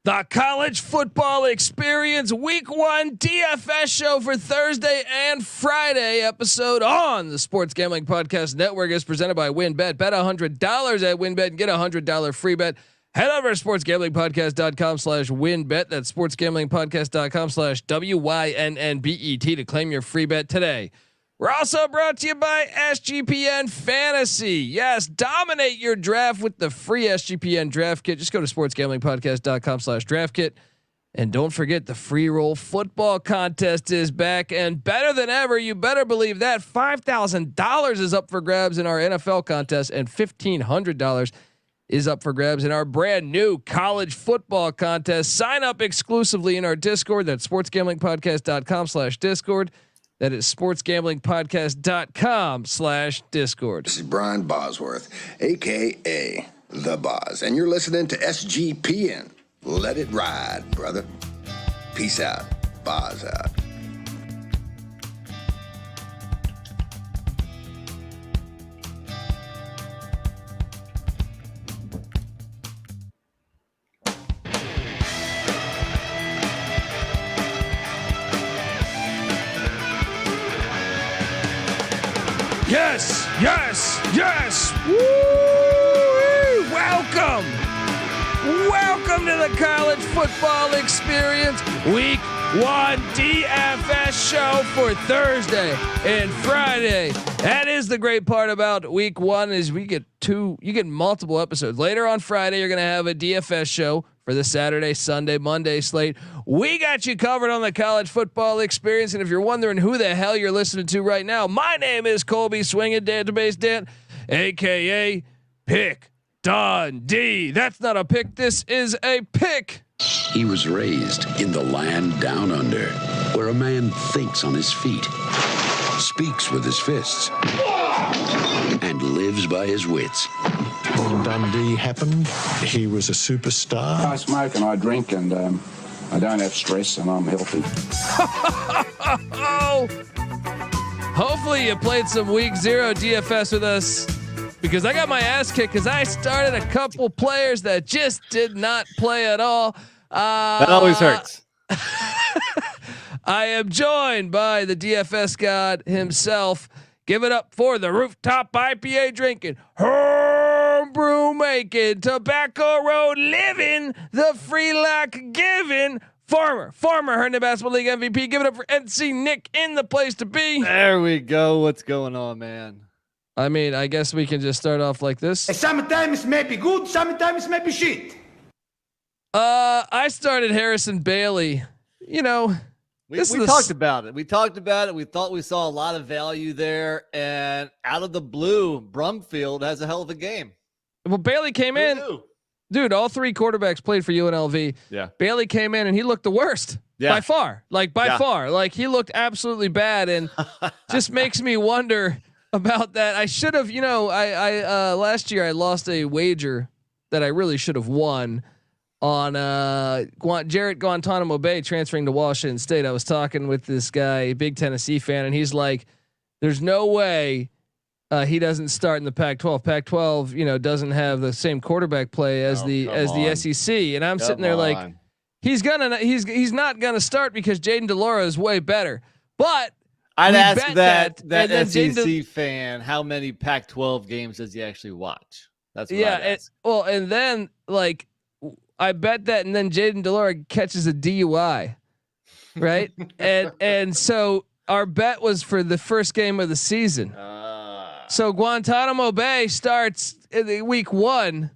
The college football experience week 1 DFS show for Thursday and Friday episode on the Sports Gambling Podcast Network is presented by WinBet. Bet $100 at WinBet and get $100 free bet. Head over to sportsgamblingpodcast.com/winbet. That's sportsgamblingpodcast.com/WYNNBET to claim your free bet today. We're also brought to you by SGPN Fantasy. Yes, dominate your draft with the free SGPN draft kit. Just go to sportsgamblingpodcast.com/draft kit. And don't forget the free roll football contest is back and better than ever. You better believe that. $5,000 is up for grabs in our NFL contest and $1,500 is up for grabs in our brand new college football contest. Sign up exclusively in our Discord. That's sportsgamblingpodcast.com/discord. That is sportsgamblingpodcast.com/discord. This is Brian Bosworth, aka The Boz, and you're listening to SGPN. Let it ride, brother. Peace out. Boz out. Yes, yes, yes. Woo! Welcome to the college football experience week 1 DFS show for Thursday and Friday. That is the great part about week 1 is you get multiple episodes. Later on Friday, you're going to have a DFS show for the Saturday, Sunday, Monday slate. We got you covered on the college football experience. And if you're wondering who the hell you're listening to right now, my name is Colby Swinging Database Dan, aka Pick Dundee. That's not a pick. This is a pick. He was raised in the land down under, where a man thinks on his feet, speaks with his fists, and lives by his wits. When Dundee happened, he was a superstar. I smoke and I drink and I don't have stress and I'm healthy. Hopefully you played some week 0 DFS with us because I got my ass kicked because I started a couple players that just did not play at all. That always hurts. I am joined by the DFS god himself. Give it up for the rooftop IPA drinking, homebrew making, tobacco road living, the free lock giving, former Herndon Basketball League MVP. Give it up for NC Nick in the place to be. There we go. What's going on, man? I mean, I guess we can just start off like this. Sometimes maybe good, sometimes maybe shit. I started Harrison Bailey. You know, we talked about it. We talked about it. We thought we saw a lot of value there, and out of the blue, Brumfield has a hell of a game. Well, Bailey came in, dude. All 3 quarterbacks played for UNLV. Yeah, Bailey came in and he looked the worst by far. By far, like he looked absolutely bad, and just makes me wonder about that. I should have, I last year I lost a wager that I really should have won on Jarrett Guantanamo Bay transferring to Washington State. I was talking with this guy, a big Tennessee fan, and he's like, "There's no way he doesn't start in the Pac-12. Pac-12, doesn't have the same quarterback play as the SEC." And I'm sitting there like, he's not gonna start because Jaden Delora is way better. But I'd ask that SEC fan how many Pac-12 games does he actually watch? That's what I'd ask. And then like. I bet that, and then Jaden Delora catches a DUI, right? and so our bet was for the first game of the season. So Guantanamo Bay starts in week 1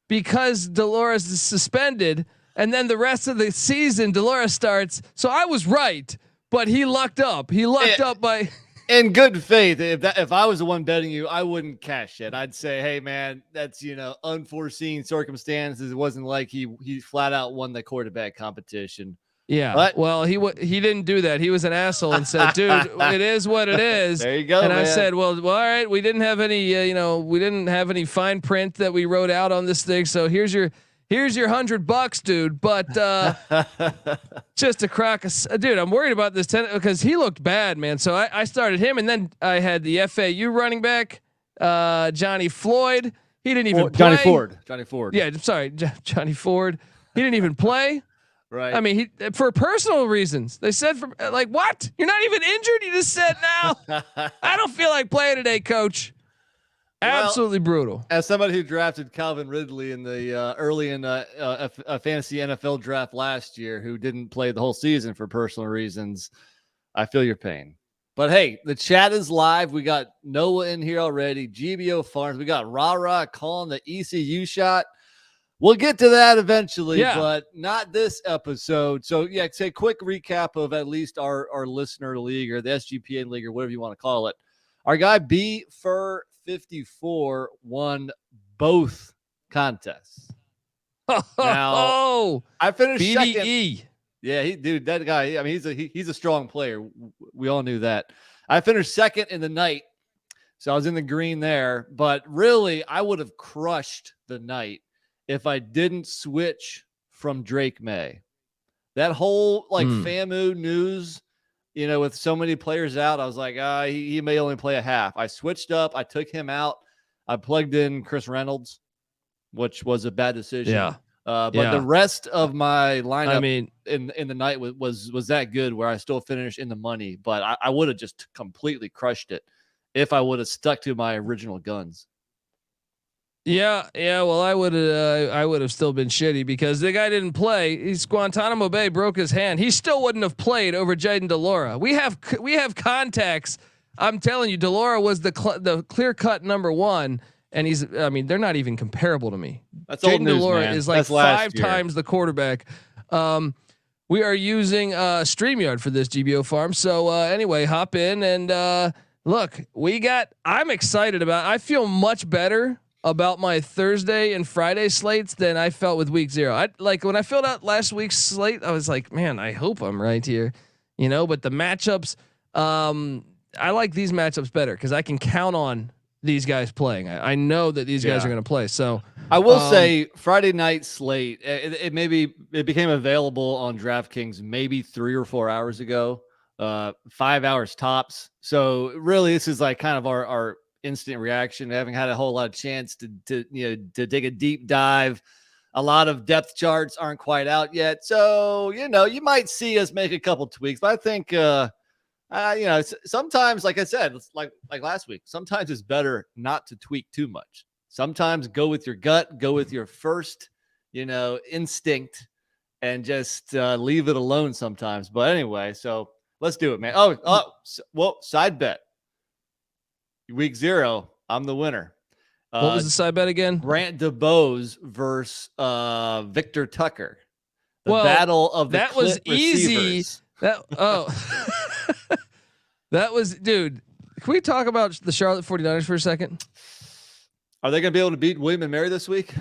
because Delora is suspended, and then the rest of the season Delora starts. So I was right, but he lucked up. He lucked up by. In good faith, if I was the one betting you, I wouldn't cash it. I'd say, hey man, that's unforeseen circumstances. It wasn't like he flat out won the quarterback competition. Yeah, but, well, he didn't do that. He was an asshole and said, "Dude, it is what it is." There you go. And man. I said, "Well, all right. We didn't have any, we didn't have any fine print that we wrote out on this thing. So here's your $100, dude." But just a crack, dude. I'm worried about this because he looked bad, man. So I started him, and then I had the FAU running back, Johnny Floyd. He didn't even play. Johnny Ford. Yeah, I'm sorry, Johnny Ford. He didn't even play. Right. I mean, for personal reasons. They said like, what? You're not even injured. You just said now. I don't feel like playing today, coach. Absolutely brutal. As somebody who drafted Calvin Ridley in the early in a fantasy NFL draft last year, who didn't play the whole season for personal reasons, I feel your pain. But hey, the chat is live. We got Noah in here already. GBO Farms. We got Rah calling the ECU shot. We'll get to that eventually, but not this episode. So yeah, say a quick recap of at least our listener league or the SGPN league or whatever you want to call it. Our guy B Fur 54 won both contests. Now, I finished BDE. second. Yeah, that guy. I mean, he's a strong player. We all knew that. I finished second in the night, so I was in the green there. But really, I would have crushed the night if I didn't switch from Drake May. That whole FAMU news, with so many players out, I was like, he may only play a half. I switched up. I took him out. I plugged in Chris Reynolds, which was a bad decision. Yeah. But the rest of my lineup in the night was that good where I still finished in the money. But I would have just completely crushed it if I would have stuck to my original guns. Yeah. Well, I would have still been shitty because the guy didn't play. He's Guantanamo Bay broke his hand. He still wouldn't have played over Jaden DeLaura. We have contacts. I'm telling you, DeLaura was the clear cut number one, and they're not even comparable to me. That's Jaden DeLaura is like 5 times the quarterback. We are using StreamYard for this GBO farm. So anyway, hop in and look. I'm excited about. I feel much better about my Thursday and Friday slates than I felt with week 0. When I filled out last week's slate, I was like, man, I hope I'm right here, but the matchups, I like these matchups better because I can count on these guys playing. I know that these guys are going to play. So I will say Friday night slate, it became available on DraftKings maybe 3 or 4 hours ago, 5 hours tops. So really this is like kind of our instant reaction. Having had a whole lot of chance to dig a deep dive. A lot of depth charts aren't quite out yet. So, you might see us make a couple tweaks, but I think, sometimes, like I said, like last week, sometimes it's better not to tweak too much. Sometimes go with your gut, go with your first, instinct and just leave it alone sometimes. But anyway, so let's do it, man. Well, side bet. Week 0, I'm the winner. What was the side bet again? Brant DeBose versus Victor Tucker. The battle of the that was easy. receivers. That was, dude. Can we talk about the Charlotte 49ers for a second? Are they going to be able to beat William and Mary this week?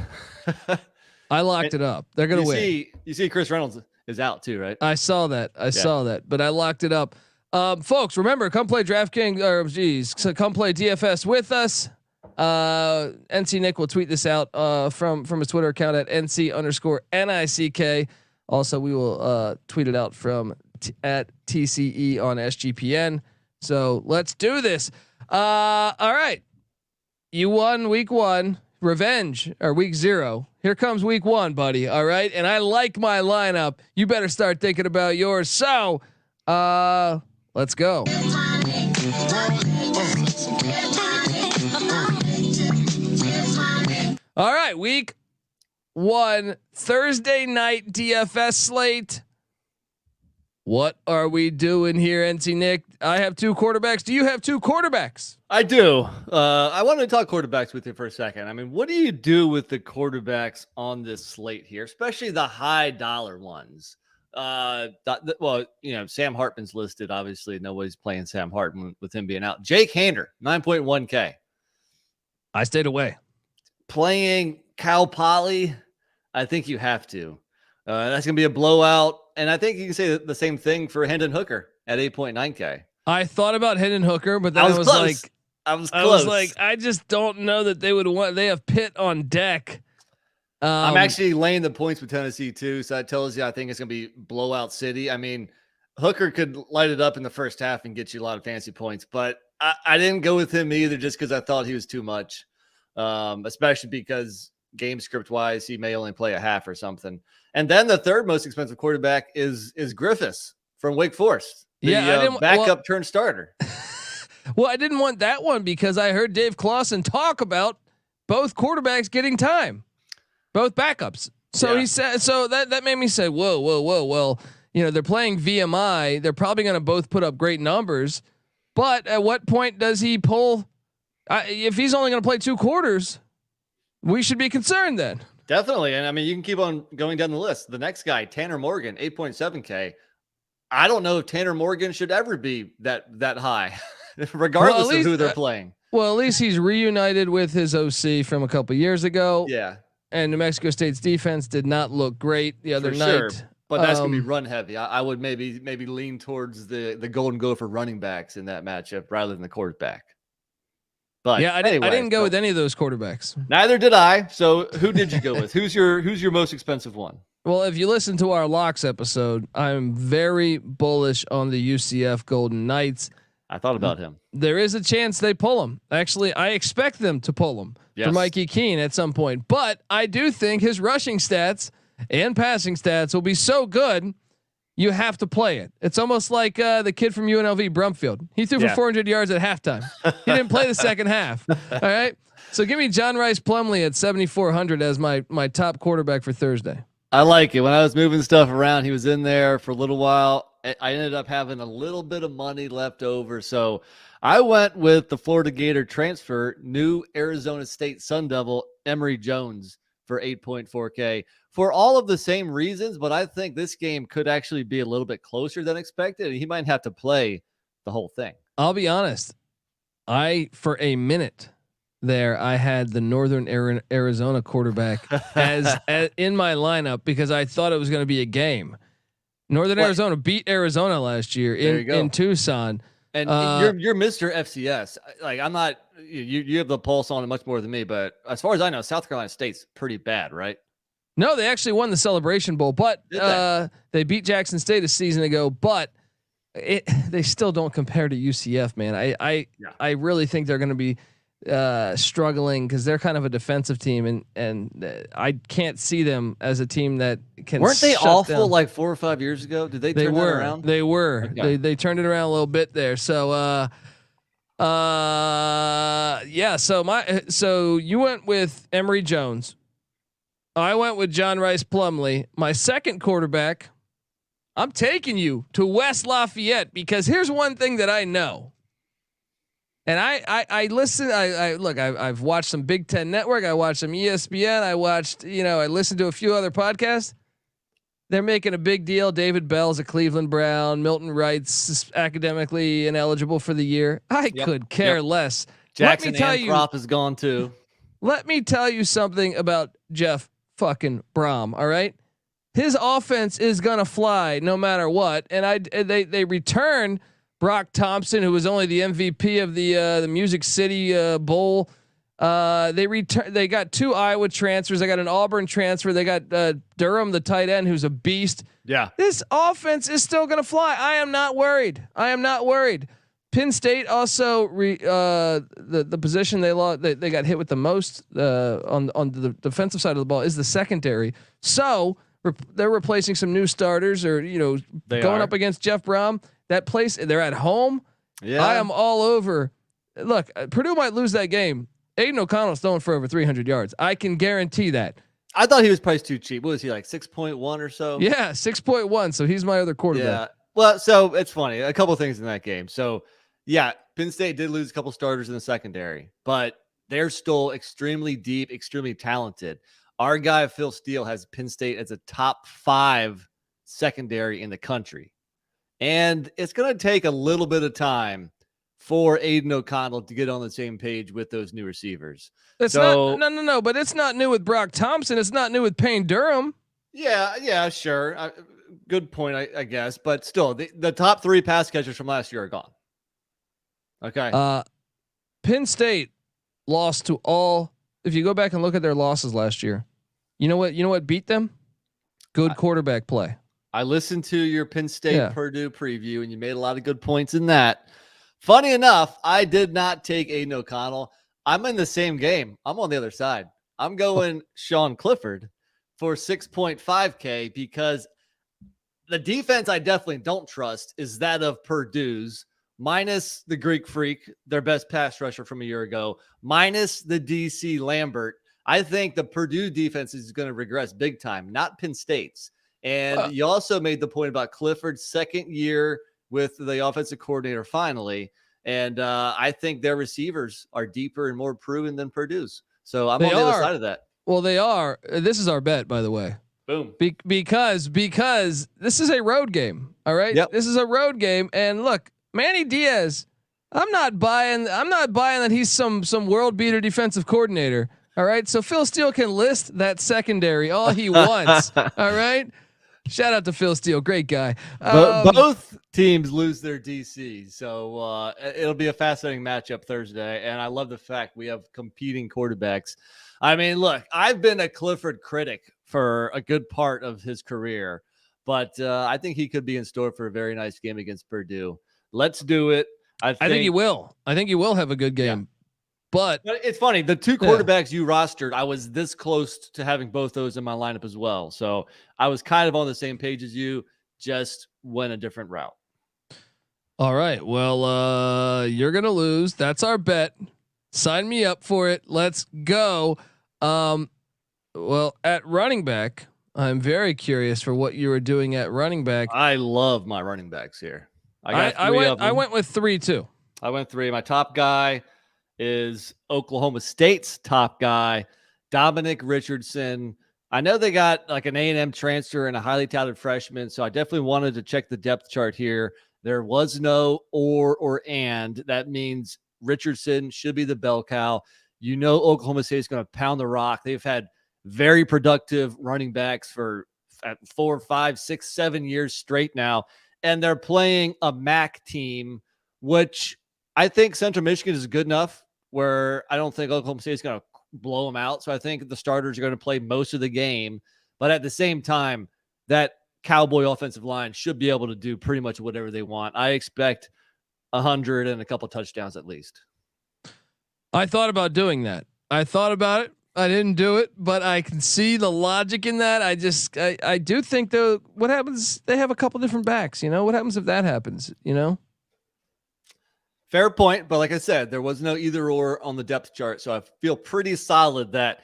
I locked it up. They're going to win. You see Chris Reynolds is out too, right? I saw that. Saw that, but I locked it up. Folks, remember, come play DraftKings, come play DFS with us. NC Nick will tweet this out from his Twitter account at NC_NICK. Also, we will tweet it out from at TCE on SGPN. So let's do this. All right. You won week 1, revenge, or week 0. Here comes week 1, buddy. All right. And I like my lineup. You better start thinking about yours. So, let's go. All right, week 1, Thursday night DFS slate. What are we doing here, NC Nick? I have 2 quarterbacks. Do you have 2 quarterbacks? I do. I wanted to talk quarterbacks with you for a second. I mean, what do you do with the quarterbacks on this slate here, especially the high dollar ones? Sam Hartman's listed. Obviously, nobody's playing Sam Hartman with him being out. Jake Hander, 9.1K. I stayed away. Playing Cal Poly, I think you have to. That's going to be a blowout. And I think you can say the same thing for Hendon Hooker at 8.9K. I thought about Hendon Hooker, but then I was like, I just don't know that they would want. They have Pitt on deck. I'm actually laying the points with Tennessee too, so that tells you I think it's going to be blowout city. I mean, Hooker could light it up in the first half and get you a lot of fancy points, but I didn't go with him either just because I thought he was too much, especially because game script wise, he may only play a half or something. And then the third most expensive quarterback is Griffiths from Wake Forest. The backup turned starter. Well, I didn't want that one because I heard Dave Clawson talk about both quarterbacks getting time, both backups. So he said, so that made me say, whoa. Well, they're playing VMI. They're probably going to both put up great numbers, but at what point does he pull? If he's only going to play 2 quarters, we should be concerned then. Definitely. And I mean, you can keep on going down the list. The next guy, Tanner Morgan, 8.7K. I don't know if Tanner Morgan should ever be that high. Regardless of who they're playing. Well, at least he's reunited with his OC from a couple years ago. Yeah. And New Mexico State's defense did not look great the other night. Sure. But that's going to be run heavy. I would maybe lean towards the Golden Gopher running backs in that matchup rather than the quarterback. But yeah, I didn't go with any of those quarterbacks. Neither did I. So who did you go with? Who's your most expensive one? Well, if you listen to our locks episode, I'm very bullish on the UCF Golden Knights. I thought about him. There is a chance they pull him. Actually, I expect them to pull him for Mikey Keene at some point. But I do think his rushing stats and passing stats will be so good, you have to play it. It's almost like the kid from UNLV, Brumfield. He threw for 400 yards at halftime. He didn't play the second half. All right. So give me John Rice Plumlee at 7,400 as my top quarterback for Thursday. I like it. When I was moving stuff around, he was in there for a little while. I ended up having a little bit of money left over. So I went with the Florida Gator transfer, new Arizona State Sun Devil, Emory Jones for 8.4K for all of the same reasons. But I think this game could actually be a little bit closer than expected. And he might have to play the whole thing. I'll be honest. For a minute there, I had the Northern Arizona quarterback as in my lineup because I thought it was going to be a game. Northern Arizona beat Arizona last year in Tucson. And you're Mr. FCS. Like I'm not, you have the pulse on it much more than me, but as far as I know, South Carolina State's pretty bad, right? No, they actually won the Celebration Bowl, but they beat Jackson State a season ago, but they still don't compare to UCF, man. I really think they're going to be struggling because they're kind of a defensive team, and I can't see them as a team that can. Weren't they awful down. Like 4 or 5 years ago? Did they turn that around? They were. Okay. They turned it around a little bit there. So so you went with Emory Jones. I went with John Rice Plumlee. My second quarterback, I'm taking you to West Lafayette because here's one thing that I know. And I listen. I've watched some Big Ten Network. I watched some ESPN. I listened to a few other podcasts. They're making a big deal. David Bell's a Cleveland Brown. Milton Wright's academically ineligible for the year. I could care less. Jackson Anthrop is gone too. Let me tell you something about Jeff fucking Brom. All right, his offense is gonna fly no matter what. And they return Brock Thompson, who was only the MVP of the Music City Bowl. They got 2 Iowa transfers. They got an Auburn transfer. They got Durham, the tight end, who's a beast. Yeah, this offense is still gonna fly. I am not worried. Penn State also the position they lost. They got hit with the most on the defensive side of the ball is the secondary. So they're replacing some new starters, or going up against Jeff Brom. That place, they're at home. Yeah, I am all over. Look, Purdue might lose that game. Aiden O'Connell's throwing for over 300 yards. I can guarantee that. I thought he was priced too cheap. What was he, like 6.1 or so? Yeah, 6.1. So he's my other quarterback. Yeah. Well, so it's funny. A couple things in that game. So yeah, Penn State did lose a couple starters in the secondary, but they're still extremely deep, extremely talented. Our guy Phil Steele has Penn State as a top 5 secondary in the country. And it's going to take a little bit of time for Aiden O'Connell to get on the same page with those new receivers. No, but it's not new with Brock Thompson. It's not new with Payne Durham. Yeah, sure. Good point, I guess. But still, the top 3 pass catchers from last year are gone. Okay. Penn State lost to all. If you go back and look at their losses last year, you know what beat them? Good quarterback play. I listened to your Penn State Purdue preview, and you made a lot of good points in that. Funny enough, I did not take Aiden O'Connell. I'm in the same game. I'm on the other side. I'm going Sean Clifford for 6.5K because the defense I definitely don't trust is that of Purdue's, minus the Greek Freak, their best pass rusher from a year ago, minus the DC Lambert. I think the Purdue defense is going to regress big time, not Penn State's. And you also made the point about Clifford's second year with the offensive coordinator finally. And I think their receivers are deeper and more proven than Purdue's. So I'm on the other side of that. Well, they are. This is our bet, by the way. Boom. Because this is a road game. All right. Yep. This is a road game. And look, Manny Diaz, I'm not buying that he's some world beater defensive coordinator. All right. So Phil Steele can list that secondary all he wants. All right. Shout out to Phil Steele. Great guy. Both teams lose their DC. So it'll be a fascinating matchup Thursday. And I love the fact we have competing quarterbacks. I mean, look, I've been a Clifford critic for a good part of his career, but I think he could be in store for a very nice game against Purdue. Let's do it. I think he will. I think he will have a good game. Yeah. But it's funny. The two quarterbacks you rostered, I was this close to having both those in my lineup as well. So I was kind of on the same page as you, just went a different route. All right. Well, you're going to lose. That's our bet. Sign me up for it. Let's go. Well, at running back, I'm very curious for what you were doing at running back. I love my running backs here. I went with 3 too. I went 3. My top guy is Oklahoma State's top guy, Dominic Richardson. I know they got like an A&M transfer and a highly touted freshman, so I definitely wanted to check the depth chart here. There was no or and. That means Richardson should be the bell cow. You know Oklahoma State is going to pound the rock. They've had very productive running backs for 4, 5, 6, 7 years straight now, and they're playing a MAC team, which I think Central Michigan is good enough where I don't think Oklahoma State is going to blow them out. So I think the starters are going to play most of the game. But at the same time, that Cowboy offensive line should be able to do pretty much whatever they want. I expect 100 and a couple touchdowns at least. I thought about doing that. I thought about it. I didn't do it, but I can see the logic in that. I do think though, what happens? They have a couple different backs. You know, what happens if that happens? You know. Fair point, but like I said, there was no either or on the depth chart, so I feel pretty solid that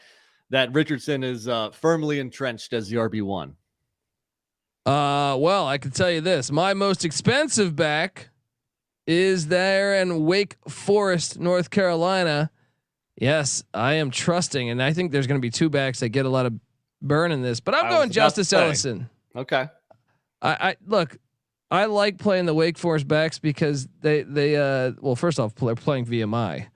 Richardson is firmly entrenched as the RB1. Well, I can tell you this: my most expensive back is there in Wake Forest, North Carolina. Yes, I am trusting, and I think there's going to be 2 backs that get a lot of burn in this, but I'm going Justice Ellison. Okay. I look. I like playing the Wake Forest backs because they well, first off, they're playing VMI,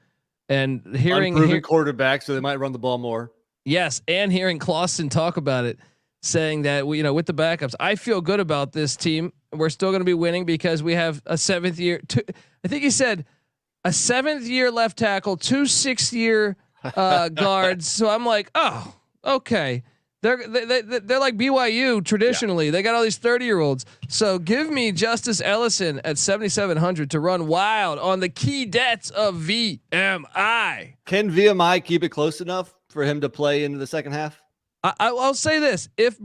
and hearing quarterback, so they might run the ball more. Yes, and hearing Clausen talk about it, saying that with the backups, I feel good about this team. We're still going to be winning because we have a 7th year. I think he said a 7th year left tackle, 2 6-year guards. So I'm like, oh, okay. They're like BYU traditionally. Yeah. They got all these 30-year-olds. So give me Justice Ellison at 7,700 to run wild on the key debts of VMI. Can VMI keep it close enough for him to play into the second half? I'll say this: if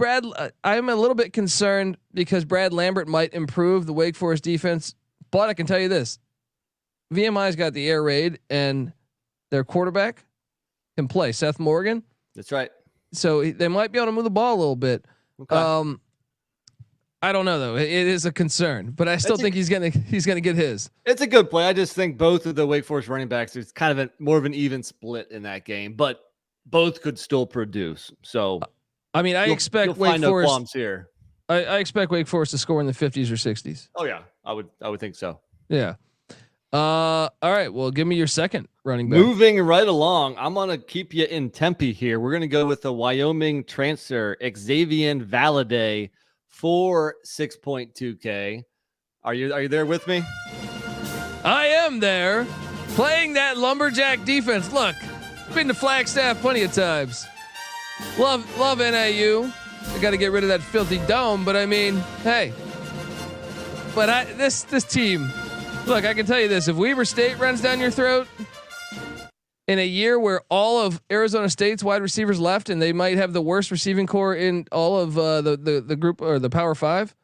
I'm a little bit concerned because Brad Lambert might improve the Wake Forest defense, but I can tell you this: VMI's got the air raid, and their quarterback can play. Seth Morgan. That's right. So they might be able to move the ball a little bit. Okay. I don't know though. It is a concern, but I still think he's gonna get his. It's a good play. I just think both of the Wake Forest running backs, there's kind of more of an even split in that game, but both could still produce. So, I mean, I expect Wake Forest here. I expect Wake Forest to score in the 50s or 60s. Oh yeah, I would think so. Yeah. All right. Well, give me your second running back. Moving right along, I'm gonna keep you in Tempe here. We're gonna go with the Wyoming transfer Xavier Valladay for 6.2K. Are you there with me? I am there, playing that lumberjack defense. Look, been to Flagstaff plenty of times. Love NAU. I got to get rid of that filthy dome, but I mean, hey. But this team. Look, I can tell you this: if Weber State runs down your throat, in a year where all of Arizona State's wide receivers left, and they might have the worst receiving core in all of the group or the Power Five,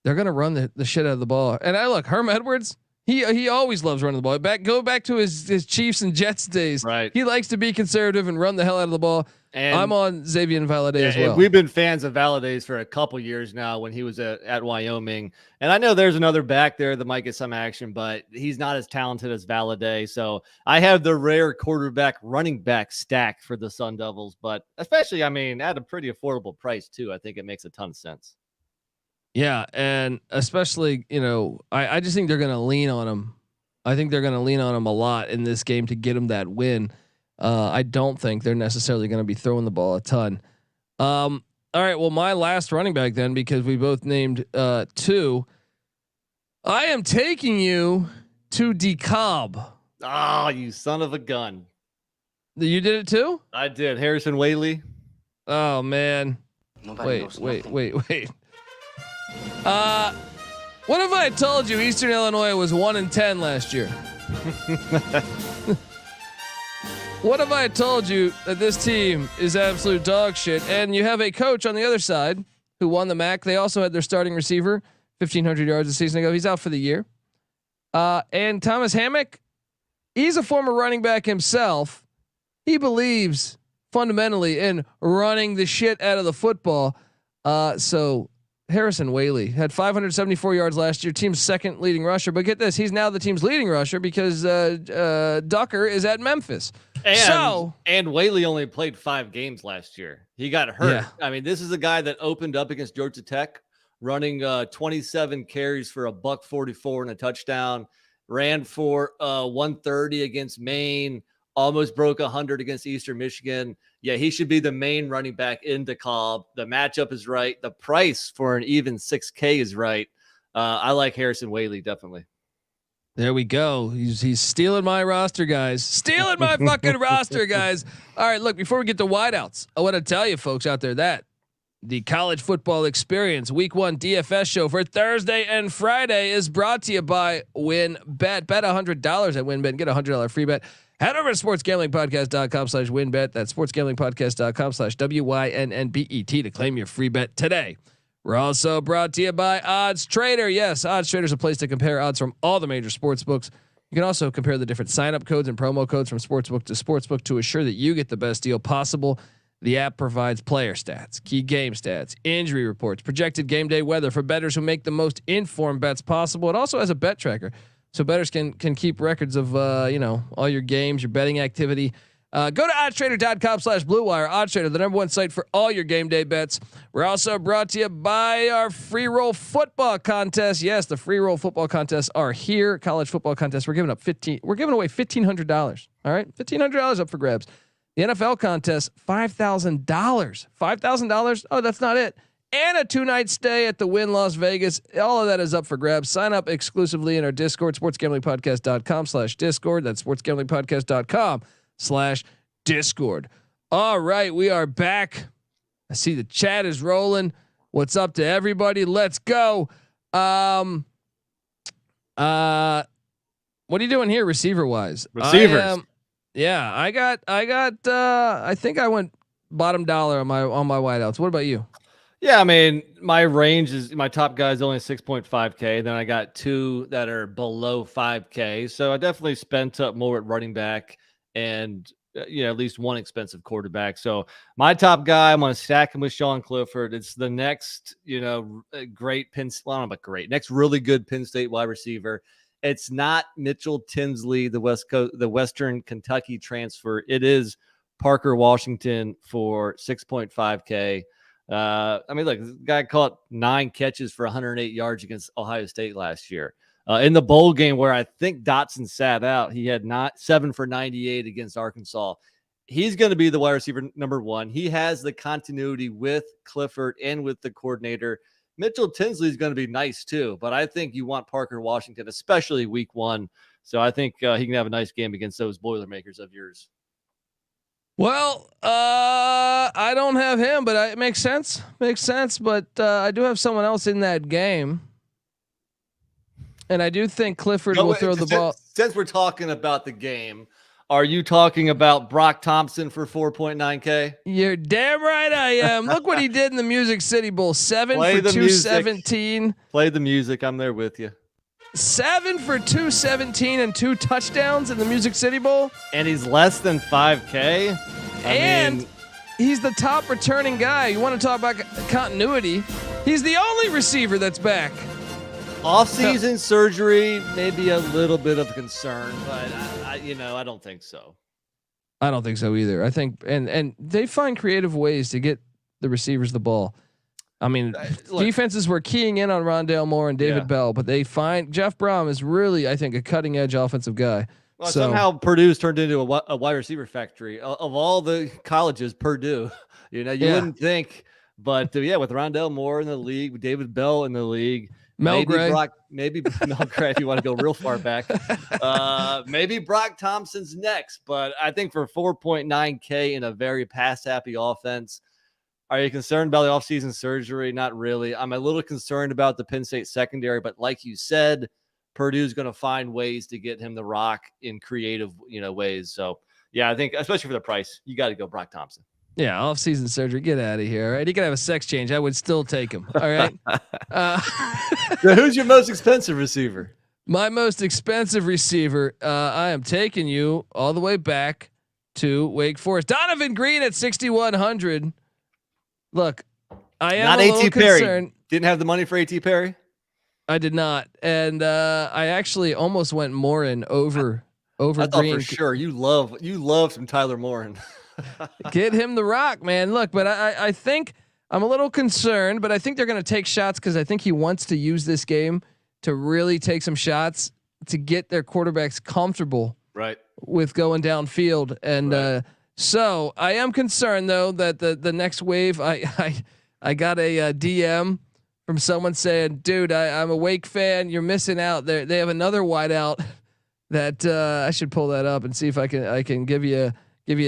they're gonna run the shit out of the ball. And I look, Herm Edwards, he always loves running the ball. Go back to his Chiefs and Jets days. Right. He likes to be conservative and run the hell out of the ball. And I'm on Xavier Valadez as well. We've been fans of Valadez for a couple years now when he was at Wyoming. And I know there's another back there that might get some action, but he's not as talented as Valadez. So I have the rare quarterback running back stack for the Sun Devils, but especially, I mean, at a pretty affordable price too. I think it makes a ton of sense. Yeah. And especially, I just think they're going to lean on him. I think they're going to lean on him a lot in this game to get him that win. I don't think they're necessarily going to be throwing the ball a ton. All right. Well, my last running back then, because we both named two, I am taking you to DeKalb. Oh, you son of a gun. You did it too? I did. Harrison Whaley. Oh man. Wait. What if I told you Eastern Illinois was 1-10 last year? What if I told you that this team is absolute dog shit, and you have a coach on the other side who won the MAC? They also had their starting receiver, 1,500 yards a season ago. He's out for the year. And Thomas Hammock, he's a former running back himself. He believes fundamentally in running the shit out of the football. So Harrison Whaley had 574 yards last year, team's second leading rusher. But get this, he's now the team's leading rusher because Ducker is at Memphis. And Whaley only played 5 games last year. He got hurt. Yeah. I mean, this is a guy that opened up against Georgia Tech, running 27 carries for $144 and a touchdown. Ran for 130 against Maine. Almost broke 100 against Eastern Michigan. Yeah, he should be the main running back in DeKalb. The matchup is right. The price for an even 6K is right. I like Harrison Whaley, definitely. There we go. He's stealing my roster, guys. Stealing my fucking roster, guys. All right, look, before we get to wideouts, I want to tell you folks out there that the college football experience week 1 DFS show for Thursday and Friday is brought to you by WinBet. Bet $100 at WinBet and get a $100 free bet. Head over to sportsgamblingpodcast.com/winbet. That's sportsgamblingpodcast.com/WYNNBET to claim your free bet today. We're also brought to you by Odds Trader. Yes, Odds Trader is a place to compare odds from all the major sports books. You can also compare the different sign-up codes and promo codes from sportsbook to sportsbook to assure that you get the best deal possible. The app provides player stats, key game stats, injury reports, projected game day weather for bettors who make the most informed bets possible. It also has a bet tracker, so bettors can keep records of all your games, your betting activity. Go to oddstrader.com/Blue Wire. OddsTrader, the #1 site for all your game day bets. We're also brought to you by our free roll football contest. Yes, the free roll football contests are here. College football contests. We're giving away $1,500. All right, $1,500 up for grabs. The NFL contest, $5,000. $5,000. Oh, that's not it. And a 2-night stay at the Wynn Las Vegas. All of that is up for grabs. Sign up exclusively in our Discord, sportsgamblingpodcast.com/Discord. That's sportsgamblingpodcast.com/Discord. All right, we are back. I see the chat is rolling. What's up to everybody? Let's go. What are you doing here, receiver wise? Receivers. I think I went bottom dollar on my wideouts. What about you? Yeah, I mean, my range is my top guy is only 6.5K. Then I got 2 that are below 5K. So I definitely spent up more at running back and at least one expensive quarterback. So my top guy, I'm going to stack him with Sean Clifford. It's the next, great Penn. Well, I don't know about great. Next really good Penn State wide receiver. It's not Mitchell Tinsley, the Western Kentucky transfer. It is Parker Washington for 6.5K. I mean, look, this guy caught 9 catches for 108 yards against Ohio State last year. In the bowl game where I think Dotson sat out, he had 7 for 98 against Arkansas. He's going to be the wide receiver #1. He has the continuity with Clifford and with the coordinator. Mitchell Tinsley is going to be nice too, but I think you want Parker Washington, especially week 1. So I think he can have a nice game against those Boilermakers of yours. Well, I don't have him, but it makes sense. But I do have someone else in that game. And I do think Clifford will throw the ball. Since we're talking about the game, Are you talking about Brock Thompson for 4.9K? You're damn right I am. Look what he did in the Music City Bowl. 7 for 217. Play the music. I'm there with you. 7 for 217 and 2 touchdowns in the Music City Bowl. And he's less than 5K. I mean, he's the top returning guy. You want to talk about continuity? He's the only receiver that's back. Off-season surgery, maybe a little bit of concern, but I don't think so. I don't think so either. I think, and they find creative ways to get the receivers the ball. I mean, defenses were keying in on Rondale Moore and David Bell, but they find Jeff Brom is really, I think, a cutting edge offensive guy. Well, somehow Purdue's turned into a wide receiver factory. Of all the colleges, Purdue, you wouldn't think, but with Rondale Moore in the league, with David Bell in the league. Mel Gray, maybe Mel Gray if you want to go real far back. Maybe Brock Thompson's next, but I think for 4.9K in a very pass-happy offense, are you concerned about the offseason surgery? Not really. I'm a little concerned about the Penn State secondary, but like you said, Purdue's going to find ways to get him the rock in creative, ways. So yeah, I think especially for the price, you got to go Brock Thompson. Yeah, off-season surgery. Get out of here. All right, he could have a sex change. I would still take him. All right. So who's your most expensive receiver? My most expensive receiver. I am taking you all the way back to Wake Forest. Donovan Green at 6,100. Look, I am not a A.T. Perry. Concerned. Didn't have the money for A.T. Perry. I did not, and I actually almost went Morin over I Green. For sure, you love some Tyler Morin. Get him the rock, man. Look, but I think I'm a little concerned, but I think they're going to take shots because I think he wants to use this game to really take some shots to get their quarterbacks comfortable with going downfield. And so I am concerned though that the next wave, I got a DM from someone saying, dude, I'm a Wake fan. You're missing out there. They have another wideout that I should pull that up and see if I can give you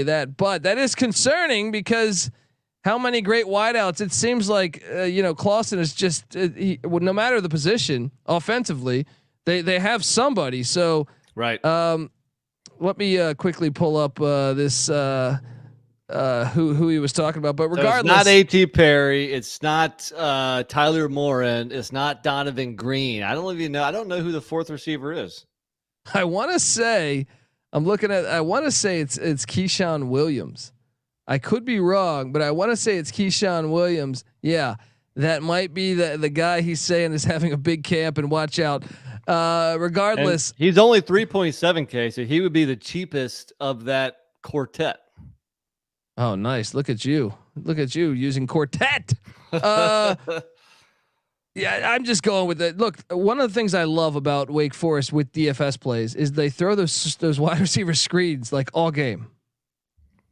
that, but that is concerning because how many great wideouts? It seems like Clausen is just no matter the position offensively, they have somebody. So let me quickly pull up this who he was talking about. But regardless, so it's not A.T. Perry, it's not Tyler Morin, it's not Donovan Green. I don't know who the fourth receiver is. I want to say. I want to say it's Keyshawn Williams. I could be wrong, but I want to say it's Keyshawn Williams. Yeah, that might be the guy he's saying is having a big camp and watch out. Regardless, and he's only 3.7K, so he would be the cheapest of that quartet. Oh, nice. Look at you using quartet. Yeah, I'm just going with it. Look, one of the things I love about Wake Forest with DFS plays is they throw those wide receiver screens like all game.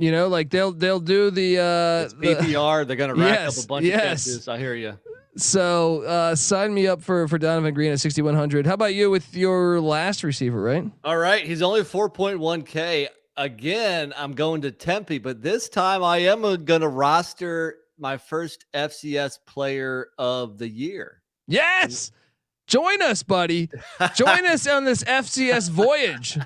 Like they'll do the PPR. They're gonna rack up a bunch of catches. I hear you. So sign me up for Donovan Green at 6,100. How about you with your last receiver? Right. All right, he's only 4.1K. Again, I'm going to Tempe, but this time I am gonna roster my first FCS player of the year. Yes. Join us, buddy. Join us on this FCS voyage.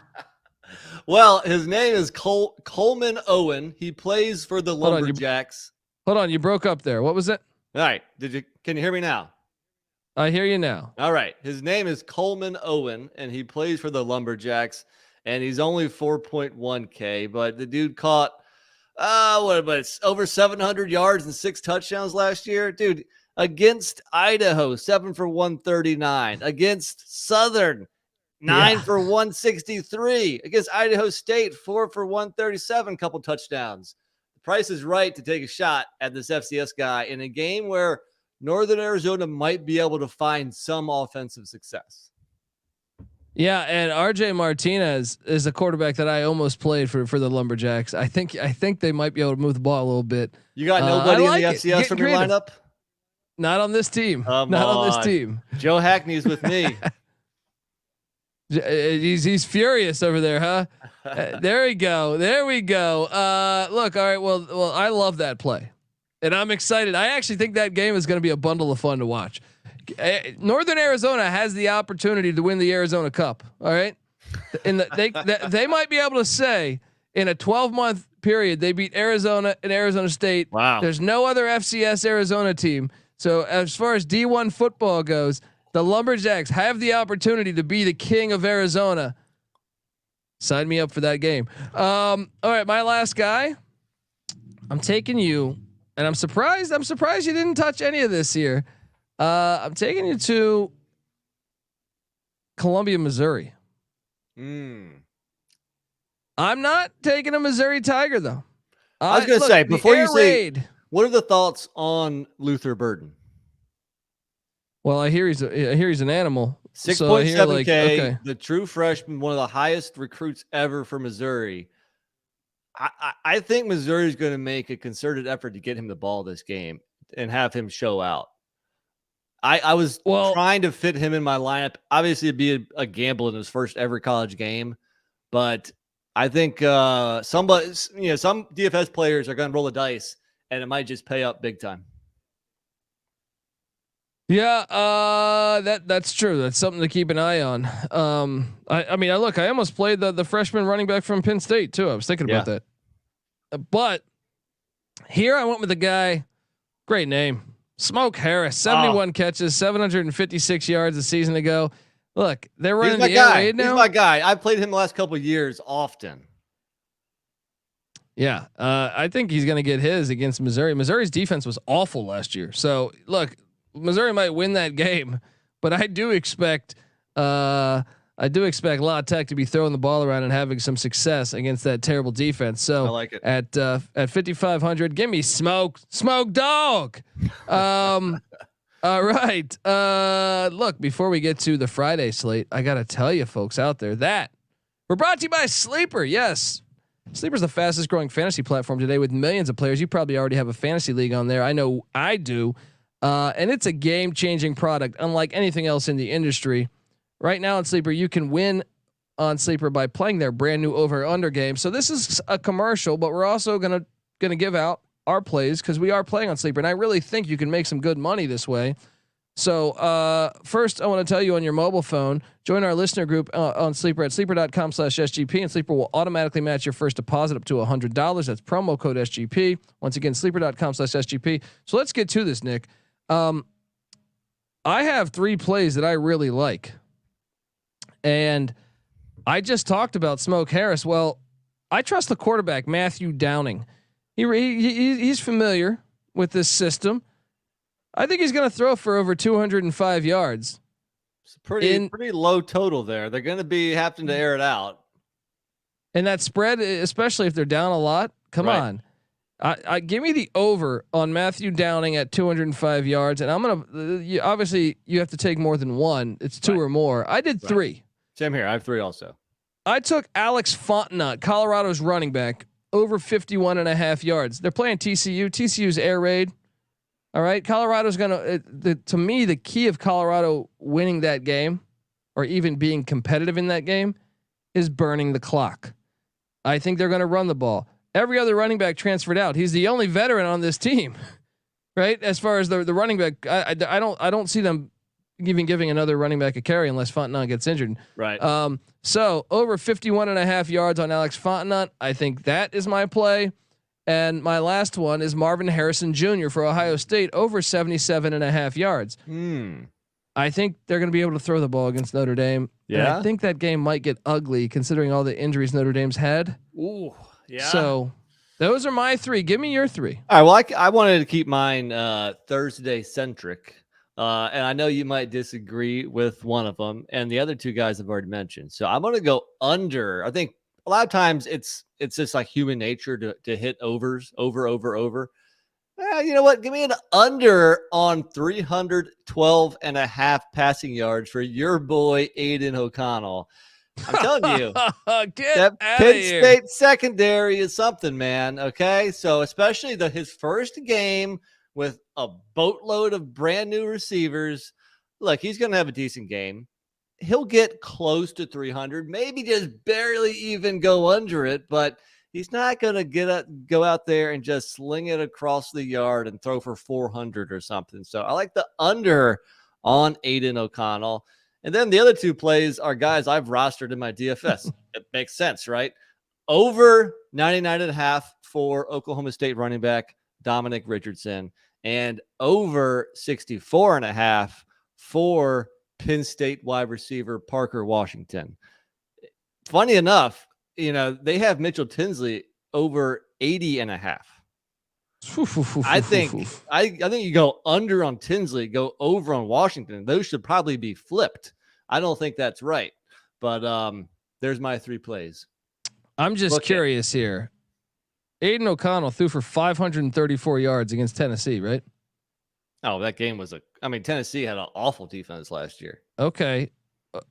Well, his name is Coleman Owen. He plays for the Lumberjacks. Hold on. You broke up there. What was it? All right. Can you hear me now? I hear you now. All right. His name is Coleman Owen and he plays for the Lumberjacks and he's only 4.1K, but the dude caught it's over 700 yards and 6 touchdowns last year, dude. Against Idaho, 7 for 139. Against Southern, 9 for 163. Against Idaho State, 4 for 137. Couple touchdowns. The price is right to take a shot at this FCS guy in a game where Northern Arizona might be able to find some offensive success. Yeah, and RJ Martinez is a quarterback that I almost played for the Lumberjacks. I think they might be able to move the ball a little bit. You got nobody in the FCS from your lineup? Not on this team. On this team. Joe Hackney's with me. He's furious over there, huh? There we go. Look, all right. Well, I love that play, and I'm excited. I actually think that game is going to be a bundle of fun to watch. Northern Arizona has the opportunity to win the Arizona Cup. All right, They might be able to say in a 12-month period they beat Arizona and Arizona State. Wow. There's no other FCS Arizona team. So as far as D1 football goes, the Lumberjacks have the opportunity to be the king of Arizona. Sign me up for that game. All right, my last guy. I'm taking you, and I'm surprised you didn't touch any of this here. I'm taking you to Columbia, Missouri. I'm not taking a Missouri Tiger though. I was going to say, before you say, what are the thoughts on Luther Burden? Well, I hear he's an animal. 6.7K, okay. The true freshman, one of the highest recruits ever for Missouri. I think Missouri is going to make a concerted effort to get him the ball this game and have him show out. I was trying to fit him in my lineup. Obviously, it'd be a gamble in his first ever college game, but I think some DFS players are going to roll the dice, and it might just pay up big time. Yeah, that's true. That's something to keep an eye on. I almost played the freshman running back from Penn State too. I was thinking about that. But here I went with the guy, great name, Smoke Harris, 71 catches, 756 yards a season ago. Look, they're running the air raid now. He's my guy. I've played him the last couple of years often. Yeah, I think he's going to get his against Missouri. Missouri's defense was awful last year. So look, Missouri might win that game, but I do expect La Tech to be throwing the ball around and having some success against that terrible defense. So I like it. At 5,500, give me smoke dog. All right. Look, before we get to the Friday slate, I got to tell you folks out there that we're brought to you by Sleeper. Yes. Sleeper's the fastest growing fantasy platform today with millions of players. You probably already have a fantasy league on there. I know I do. And it's a game-changing product, unlike anything else in the industry. Right now on Sleeper, you can win on Sleeper by playing their brand new over/under game. So this is a commercial, but we're also gonna give out our plays because we are playing on Sleeper, and I really think you can make some good money this way. So first, I want to tell you on your mobile phone, join our listener group on Sleeper at sleeper.com/SGP, and Sleeper will automatically match your first deposit up to $100. That's promo code SGP. Once again, sleeper.com/SGP. So let's get to this, Nick. I have 3 plays that I really like. And I just talked about Smoke Harris. Well, I trust the quarterback, Matthew Downing. He's familiar with this system. I think he's going to throw for over 205 yards. It's pretty low total there. They're going to be having to air it out. And that spread, especially if they're down a lot, come on. I give me the over on Matthew Downing at 205 yards, and I'm gonna obviously you have to take more than one. It's 2 or more. I did 3. Same here. I have 3 also. I took Alex Fontenot, Colorado's running back, over 51.5 yards. They're playing TCU. TCU's air raid. All right, Colorado's gonna. To me, the key of Colorado winning that game, or even being competitive in that game, is burning the clock. I think they're going to run the ball. Every other running back transferred out. He's the only veteran on this team, right? As far as the running back, I don't see them even giving another running back a carry unless Fontenot gets injured. Right. So over 51.5 yards on Alex Fontenot. I think that is my play. And my last one is Marvin Harrison Jr. for Ohio State, over 77.5 yards. I think they're going to be able to throw the ball against Notre Dame. Yeah. And I think that game might get ugly considering all the injuries Notre Dame's had. Ooh. Yeah. So those are my 3. Give me your 3. All right. Well, I wanted to keep mine Thursday centric. And I know you might disagree with one of them, and the other 2 guys I've already mentioned. So I'm going to go under. I think a lot of times it's just like human nature to hit overs, over. You know what? Give me an under on 312.5 passing yards for your boy Aiden O'Connell. I'm telling you, that Penn State secondary is something, man. Okay, so especially his first game with a boatload of brand new receivers. Look, he's going to have a decent game. He'll get close to 300, maybe just barely even go under it, but he's not going to go out there and just sling it across the yard and throw for 400 or something. So I like the under on Aiden O'Connell. And then the other two plays are guys I've rostered in my DFS. It makes sense, right? Over 99.5 for Oklahoma State running back Dominic Richardson, and over 64.5 for Penn State wide receiver Parker Washington. Funny enough, they have Mitchell Tinsley over 80.5. I think you go under on Tinsley, go over on Washington. Those should probably be flipped. I don't think that's right, but there's my 3 plays. I'm just curious here. Aiden O'Connell threw for 534 yards against Tennessee, right? Oh, that game was Tennessee had an awful defense last year. Okay.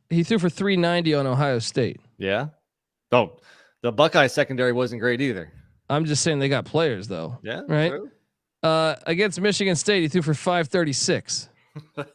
He threw for 390 on Ohio State. Yeah. Oh, the Buckeye secondary wasn't great either. I'm just saying they got players though. Yeah. Right. True. Against Michigan State, he threw for 536. All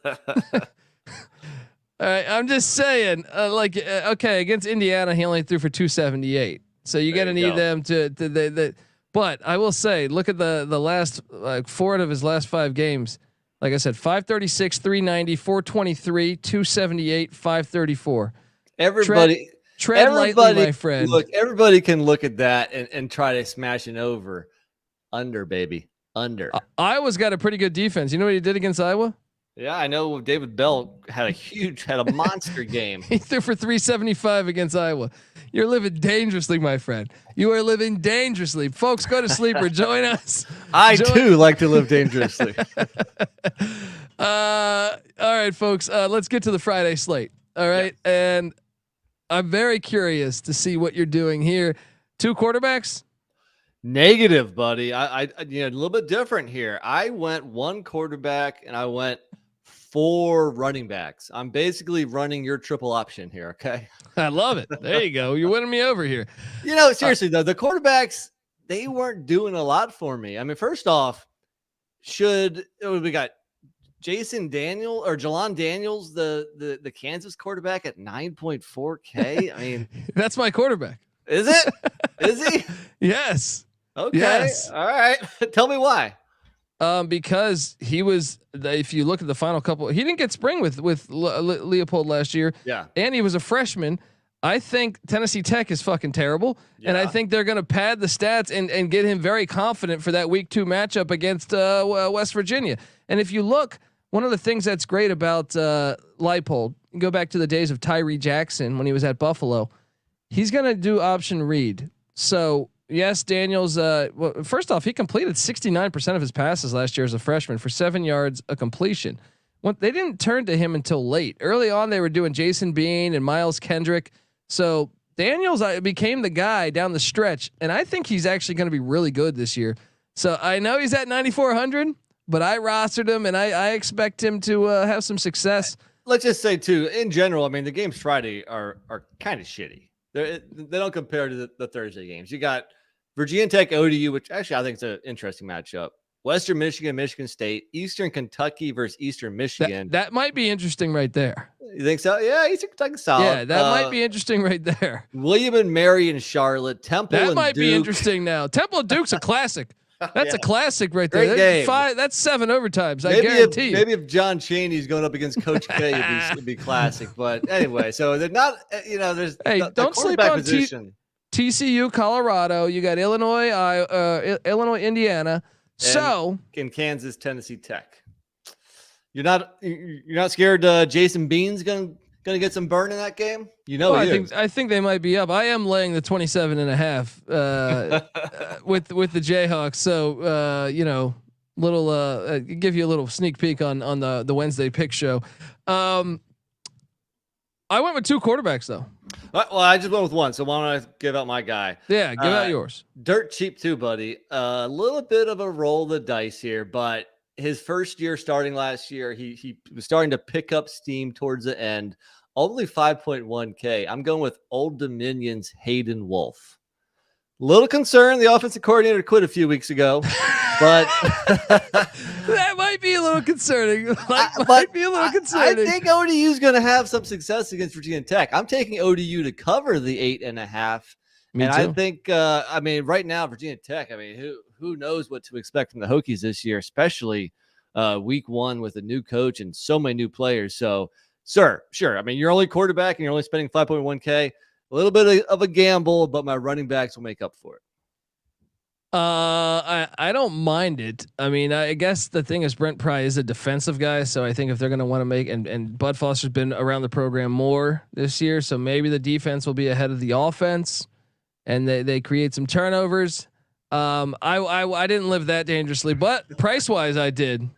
right. I'm just saying, okay, against Indiana, he only threw for 278. So you got to need them to but I will say, look at the last 4 out of his last 5 games. Like I said, 536, 390, 423, 278, 534. Everybody tread lightly, my friend. Look, everybody can look at that and try to smash it over. Under, baby. Under. Iowa's got a pretty good defense. You know what he did against Iowa? Yeah, I know David Bell had a monster game. He threw for 375 against Iowa. You're living dangerously, my friend. You are living dangerously. Folks, go to Sleeper. Join us. Too like to live dangerously. All right, folks. Let's get to the Friday slate. All right. Yeah. And I'm very curious to see what you're doing here. 2 quarterbacks? Negative, buddy. I a little bit different here. I went 1 quarterback and I went 4 running backs. I'm basically running your triple option here. Okay. I love it. There you go. You're winning me over here. Seriously though, the quarterbacks, they weren't doing a lot for me. I mean, first off, we got Jason Daniel or Jelon Daniels, the Kansas quarterback at 9.4K. I mean, that's my quarterback. Is it? Is he? Yes. Okay. Yes. All right. Tell me why. Because he was, if you look at the final couple, he didn't get spring with Leopold last year. Yeah. And he was a freshman. I think Tennessee Tech is fucking terrible. Yeah. And I think they're going to pad the stats and get him very confident for that week 2 matchup against West Virginia. And if you look, one of the things that's great about Leipold, you go back to the days of Tyree Jackson when he was at Buffalo, he's going to do option read. So yes, Daniels. Well, first off, he completed 69% of his passes last year as a freshman for 7 yards a completion. They didn't turn to him until late. Early on, they were doing Jason Bean and Miles Kendrick. So Daniels became the guy down the stretch, and I think he's actually going to be really good this year. So I know he's at 9,400, but I rostered him, and I expect him to have some success. Let's just say too, in general, I mean, the games Friday are kind of shitty. They don't compare to the Thursday games. You got Virginia Tech ODU, which actually I think is an interesting matchup. Western Michigan, Michigan State, Eastern Kentucky versus Eastern Michigan. That might be interesting right there. You think so? Yeah, Eastern Kentucky solid. Yeah, that might be interesting right there. William and Mary and Charlotte, Temple that and might Duke. Be interesting now. Temple and Duke's a classic. That's a classic right there. Great game. That's 7 overtimes. I guarantee you. Maybe if John Chaney's going up against Coach K, it'd be classic. But anyway, so they're not. There's don't sleep on position. TCU, Colorado. You got Illinois, Illinois, Indiana. So in Kansas, Tennessee Tech. You're not scared Jason Bean's gonna get some burn in that game? I think they might be up. I am laying the 27.5 with the Jayhawks. So give you a little sneak peek on the Wednesday pick show. I went with 2 quarterbacks though. Well, I just went with 1. So why don't I give out my guy? Yeah, give out yours. Dirt cheap too, buddy. A little bit of a roll of the dice here, but his first year starting last year, he was starting to pick up steam towards the end. Only 5.1K. I'm going with Old Dominion's Hayden Wolf. Little concerned. The offensive coordinator quit a few weeks ago, but that might be a little concerning. I think ODU is going to have some success against Virginia Tech. I'm taking ODU to cover the 8.5. Me too. I think, right now, Virginia Tech, who knows what to expect from the Hokies this year, especially week 1 with a new coach and so many new players. So Sure. I mean, you're only quarterback and you're only spending 5.1K. A little bit of a gamble, but my running backs will make up for it. I don't mind it. I mean, I guess the thing is Brent Pry is a defensive guy, so I think if they're going to want to make and Bud Foster's been around the program more this year, so maybe the defense will be ahead of the offense, and they create some turnovers. I didn't live that dangerously, but price wise I did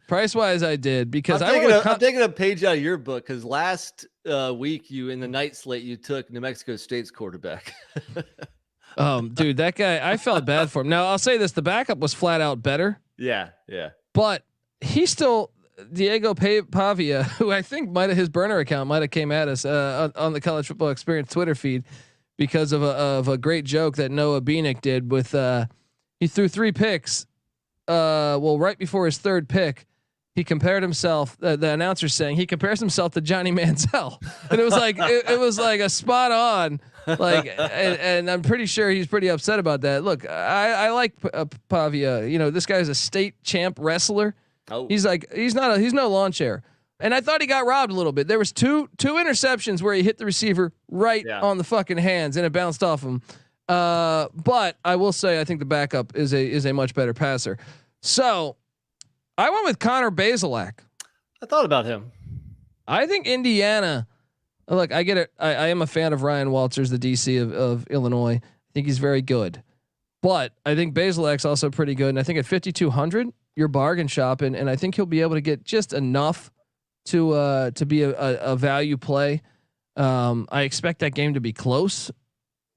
because I'm taking a page out of your book because last week you in the night slate you took New Mexico State's quarterback. Dude, that guy, I felt bad for him. Now I'll say this: the backup was flat out better. Yeah. But he still Diego Pavia, who I think his burner account might have came at us on the College Football Experience Twitter feed because of a great joke that Noah Beanick did with he threw 3 picks. Right before his 3rd pick, he compared himself. The announcer saying he compares himself to Johnny Manziel, and it was like it was like a spot on. And I'm pretty sure he's pretty upset about that. Look, I like Pavia. You know, this guy is a state champ wrestler. Oh. He's no lawn chair. And I thought he got robbed a little bit. There was two interceptions where he hit the receiver right on the fucking hands and it bounced off him. But I will say I think the backup is a much better passer. So I went with Connor Bazelak. I thought about him. I think Indiana. Look, I get it. I am a fan of Ryan Walters, the DC of Illinois. I think he's very good, but I think Bazelak's also pretty good. And I think at 5,200, you're bargain shopping, and I think he'll be able to get just enough to be a value play. I expect that game to be close,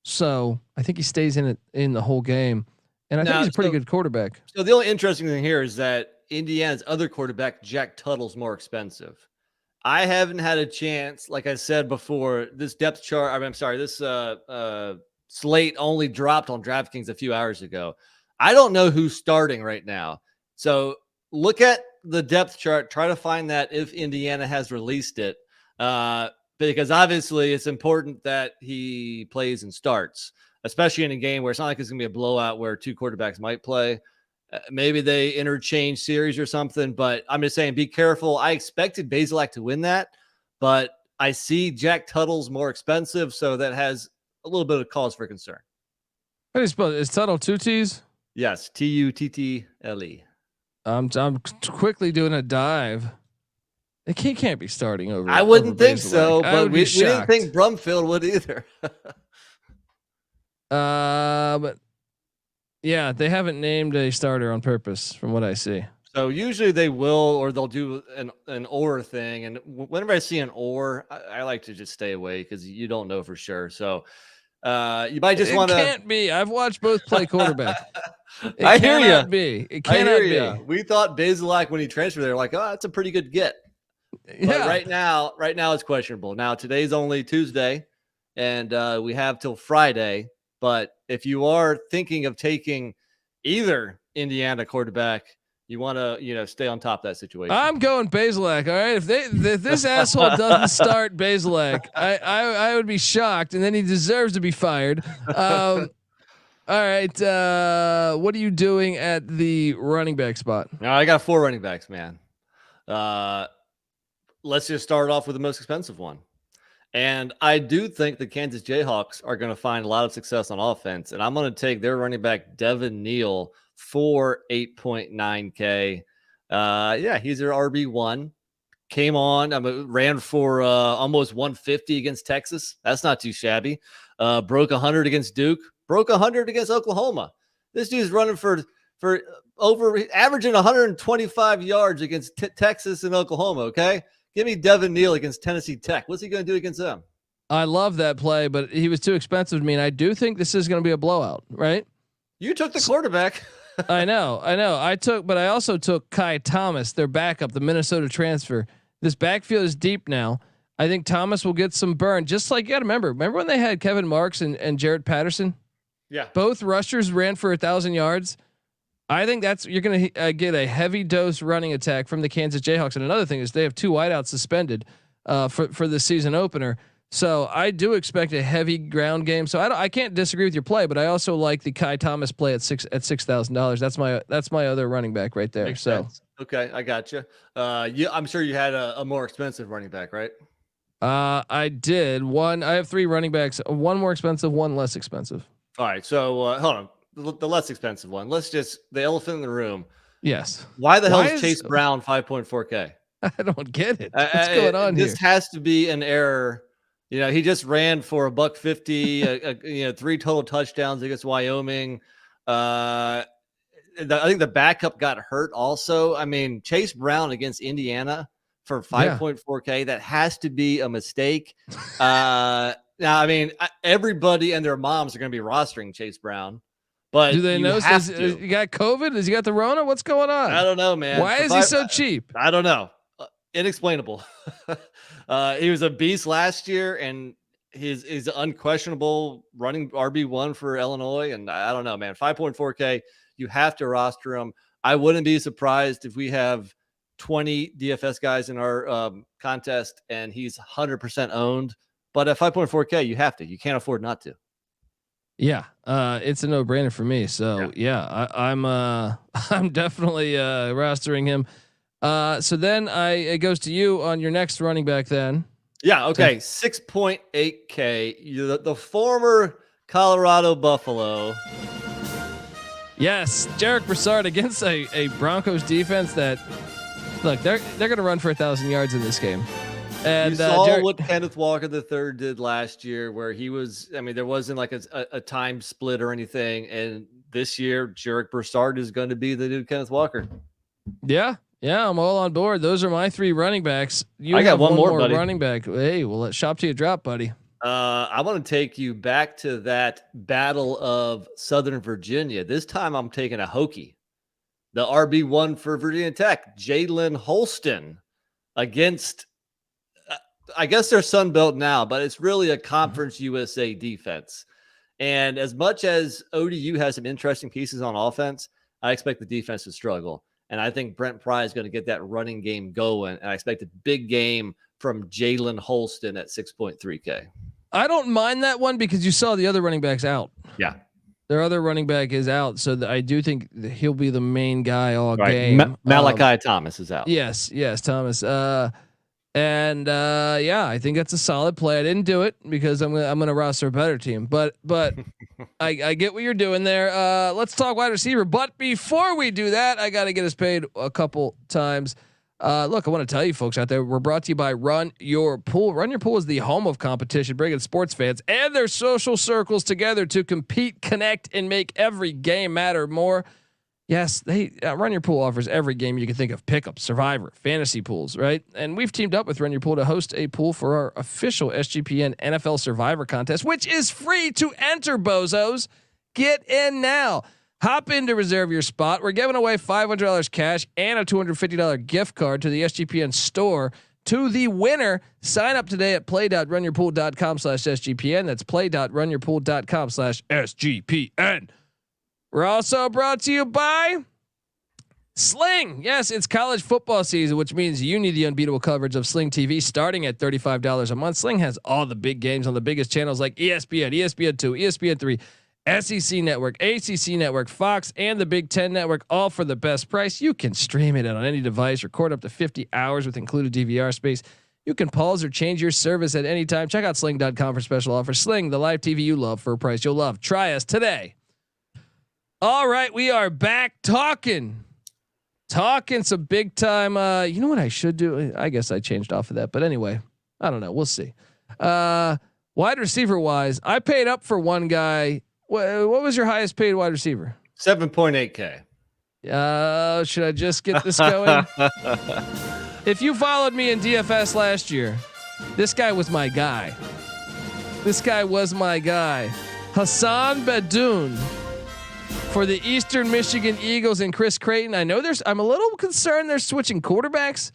so I think he stays in it in the whole game. And I think he's a pretty good quarterback. So the only interesting thing here is that Indiana's other quarterback, Jack Tuttle's more expensive. I haven't had a chance, like I said before, this depth chart. This slate only dropped on DraftKings a few hours ago. I don't know who's starting right now. So look at the depth chart, try to find that if Indiana has released it, because obviously it's important that he plays and starts, especially in a game where it's not like it's going to be a blowout where 2 quarterbacks might play. Maybe they interchange series or something, but I'm just saying, be careful. I expected Bazelak to win that, but I see Jack Tuttle's more expensive, so that has a little bit of cause for concern. How do you spell it? Is Tuttle 2 T's? Yes, Tuttle. I'm quickly doing a dive. He can't be starting over. I wouldn't think so, but we didn't think Brumfield would either. But. Yeah, they haven't named a starter on purpose, from what I see. So usually they will, or they'll do an or thing. And whenever I see an or, I like to just stay away because you don't know for sure. So you might just want to. It can't be. I've watched both play quarterback. I hear you. Be. It cannot be. We thought Bazelak when he transferred, they were like, oh, that's a pretty good get. Yeah. But right now it's questionable. Now today's only Tuesday, and we have till Friday. But if you are thinking of taking either Indiana quarterback, you want to, stay on top of that situation. I'm going Bazelak. All right. If this asshole doesn't start Bazelak, I would be shocked, and then he deserves to be fired. All right. What are you doing at the running back spot? I got 4 running backs, man. Let's just start off with the most expensive one. And I do think the Kansas Jayhawks are going to find a lot of success on offense. And I'm going to take their running back, Devin Neal, for 8.9K. He's their RB1. Came on, ran for almost 150 against Texas. That's not too shabby. Broke 100 against Duke. Broke 100 against Oklahoma. This dude's running for over averaging 125 yards against Texas and Oklahoma. Okay. Give me Devin Neal against Tennessee Tech. What's he going to do against them? I love that play, but he was too expensive to me. And I do think this is going to be a blowout, right? You took the quarterback. I know. But I also took Kai Thomas, their backup, the Minnesota transfer. This backfield is deep now. I think Thomas will get some burn. Just like you got to remember when they had Kevin Marks and Jared Patterson? Yeah. Both rushers ran for 1,000 yards. I think you're going to get a heavy dose running attack from the Kansas Jayhawks. And another thing is they have 2 wideouts suspended for the season opener. So I do expect a heavy ground game. So I can't disagree with your play, but I also like the Kai Thomas play at $6,000. That's my other running back right there. Makes sense. Okay, I got you. I'm sure you had a more expensive running back, right? I did one. I have 3 running backs. One more expensive, one less expensive. All right. So hold on. The less expensive one. Let's just the elephant in the room. Yes. Why the hell is Chase Brown 5.4K? I don't get it. What's going on here? This has to be an error. He just ran for $150. 3 total touchdowns against Wyoming. I think the backup got hurt also. I mean, Chase Brown against Indiana for 5.4K. That has to be a mistake. Now, I mean, everybody and their moms are going to be rostering Chase Brown. But do they know? He got COVID? Has he got the Rona? What's going on? I don't know, man. Why is he so cheap? I don't know. Inexplainable. He was a beast last year, and he's unquestionable running RB1 for Illinois. And I don't know, man. 5.4K, you have to roster him. I wouldn't be surprised if we have 20 DFS guys in our contest, and he's 100% owned. But at 5.4K, you have to. You can't afford not to. Yeah, it's a no-brainer for me. So I'm definitely rostering him. So then it goes to you on your next running back. Then okay, 6.8K. The former Colorado Buffalo. Yes, Jarek Broussard against a Broncos defense that look they're going to run for 1,000 yards in this game. And you saw what Kenneth Walker III did last year, where he was. I mean, there wasn't like a time split or anything. And this year, Jarek Broussard is going to be the new Kenneth Walker. Yeah, I'm all on board. Those are my 3 running backs. I got one more buddy. running back. Hey, well, let's shop to you drop, buddy. I want to take you back to that battle of Southern Virginia. This time, I'm taking a Hokie, the RB1 for Virginia Tech, Jalen Holston, against. I guess they're Sun Belt now, but it's really a Conference USA defense. And as much as ODU has some interesting pieces on offense, I expect the defense to struggle. And I think Brent Pry is going to get that running game going. And I expect a big game from Jalen Holston at 6.3K. I don't mind that one because you saw the other running backs out. Yeah. Their other running back is out. So I do think he'll be the main guy all game. Malachi Thomas is out. Yes, Thomas. I think that's a solid play. I didn't do it because I'm gonna roster a better team, but I get what you're doing there. Let's talk wide receiver. But before we do that, I got to get us paid a couple times. Look, I want to tell you folks out there, we're brought to you by Run Your Pool. Run Your Pool is the home of competition, bringing sports fans and their social circles together to compete, connect, and make every game matter more. Yes, they Run Your Pool offers every game you can think of: pickup, survivor, fantasy pools, right? And we've teamed up with Run Your Pool to host a pool for our official SGPN NFL Survivor contest, which is free to enter, bozos. Get in now. Hop in to reserve your spot. We're giving away $500 cash and a $250 gift card to the SGPN store to the winner. Sign up today at play.runyourpool.com/SGPN. That's play.runyourpool.com/SGPN. We're also brought to you by Sling. Yes, it's college football season, which means you need the unbeatable coverage of Sling TV starting at $35 a month. Sling has all the big games on the biggest channels like ESPN, ESPN2, ESPN3, SEC Network, ACC Network, Fox, and the Big Ten Network, all for the best price. You can stream it on any device, record up to 50 hours with included DVR space. You can pause or change your service at any time. Check out sling.com for special offers. Sling, the live TV you love for a price you'll love. Try us today. All right, we are back talking some big time. You know what I should do? I guess I changed off of that, but anyway, I don't know. We'll see. Wide receiver wise, I paid up for one guy. What was your highest paid wide receiver? 7.8K. Should I just get this going? If you followed me in DFS last year, this guy was my guy. Hassan Badoun for the Eastern Michigan Eagles and Chris Creighton. I know I'm a little concerned they're switching quarterbacks,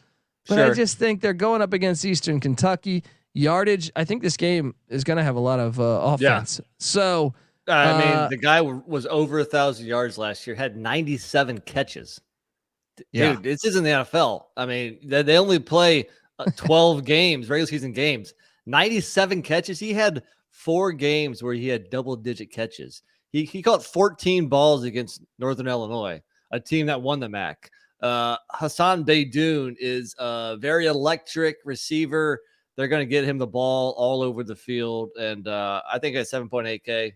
but I just think they're going up against Eastern Kentucky. Yardage, I think this game is going to have a lot of offense. Yeah. So, I mean, the guy was over 1,000 yards last year, had 97 catches. Dude, this isn't the NFL. I mean, they only play 12 games, regular season games. 97 catches. He had 4 games where he had double-digit catches. He caught 14 balls against Northern Illinois, a team that won the MAC. Hassan Badoun is a very electric receiver. they're going to get him the ball all over the field. And I think at 7.8K,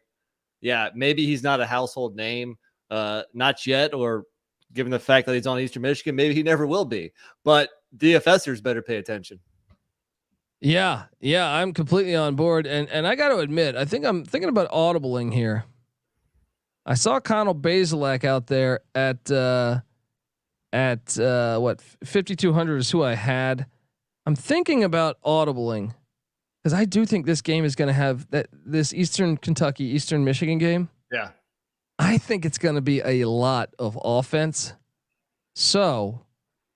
yeah, maybe he's not a household name, not yet, or given the fact that he's on Eastern Michigan, maybe he never will be. But DFSers better pay attention. Yeah, I'm completely on board, and I got to admit, I think I'm thinking about audibling here. I saw Connell Bazelak out there at what 5,200 is who I had. I'm thinking about audibling because I do think this game is going to have this Eastern Kentucky, Eastern Michigan game. Yeah, I think it's going to be a lot of offense. So